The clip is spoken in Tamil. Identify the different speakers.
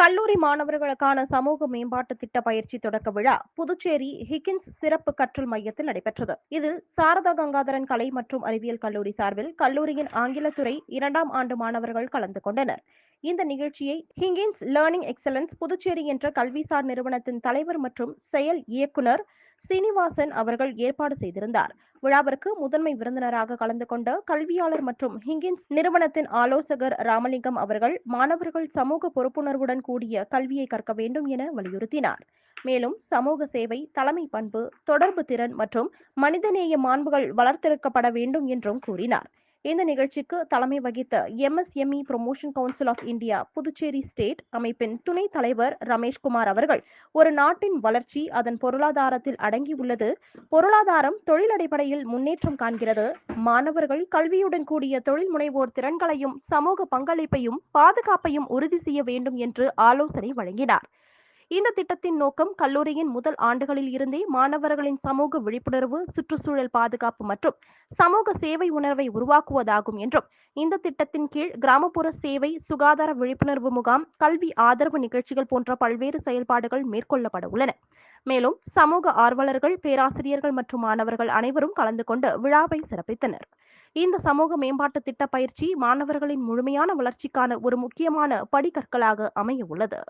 Speaker 1: கல்லூரி மாணவர்களுக்கான சமூக மேம்பாட்டு திட்ட பயிற்சி தொடக்க விழா புதுச்சேரி ஹிக்கின்ஸ் சிறப்பு கற்றல் மையத்தில் நடைபெற்றது. இதில் சாரதா கங்காதரன் கலை மற்றும் அறிவியல் கல்லூரி சார்பில் கல்லூரியின் ஆங்கிலத்துறை 2ஆம் ஆண்டு மாணவர்கள் கலந்து கொண்டனர். இந்த நிகழ்ச்சியை ஹிங்கின்ஸ் லேர்னிங் எக்ஸலன்ஸ் புதுச்சேரி என்ற கல்விசார் நிறுவனத்தின் தலைவர் மற்றும் செயல் இயக்குனர் சீனிவாசன் அவர்கள் ஏற்பாடு செய்திருந்தார். விழாவிற்கு முதன்மை விருந்தினராக கலந்து கொண்ட கல்வியாளர் மற்றும் ஹிங்கின்ஸ் நிறுவனத்தின் ஆலோசகர் ராமலிங்கம் அவர்கள் மாணவர்கள் சமூக பொறுப்புணர்வுடன் கூடிய கல்வியை கற்க வேண்டும் என வலியுறுத்தினார். மேலும் சமூக சேவை, தலைமை பண்பு, தொடர்பு திறன் மற்றும் மனிதநேய மாண்புகள் வளர்த்தெடுக்கப்பட வேண்டும் என்றும் கூறினார். இந்த நிகழ்ச்சிக்கு தலைமை வகித்த MSME promotion council of India Puducherry state அமைப்பின் துணைத் தலைவர் ரமேஷ்குமார் அவர்கள், ஒரு நாட்டின் வளர்ச்சி அதன் பொருளாதாரத்தில் அடங்கியுள்ளது. பொருளாதாரம் தொழில் அடிப்படையில் முன்னேற்றம் காண்கிறது. மாணவர்கள் கல்வியுடன் கூடிய தொழில் முனைவோர் திறன்களையும் சமூக பங்களிப்பையும் பாதுகாப்பையும் உறுதி செய்ய வேண்டும் என்று ஆலோசனை வழங்கினார். இந்த திட்டத்தின் நோக்கம் கல்லூரியின் முதல் ஆண்டுகளில் இருந்தே மாணவர்களின் சமூக விழிப்புணர்வு, சுற்றுச்சூழல் பாதுகாப்பு மற்றும் சமூக சேவை உணர்வை உருவாக்குவதாகும் என்றும், இந்த திட்டத்தின் கீழ் கிராமப்புற சேவை, சுகாதார விழிப்புணர்வு முகாம், கல்வி ஆதரவு நிகழ்ச்சிகள் போன்ற பல்வேறு செயல்பாடுகள் மேற்கொள்ளப்பட உள்ளன. மேலும் சமூக ஆர்வலர்கள், பேராசிரியர்கள் மற்றும் மாணவர்கள் அனைவரும் கலந்து கொண்டு விழாவை சிறப்பித்தனர். இந்த சமூக மேம்பாட்டு திட்ட பயிற்சி மாணவர்களின் முழுமையான வளர்ச்சிக்கான ஒரு முக்கியமான படிக்கற்களாக அமைய உள்ளது.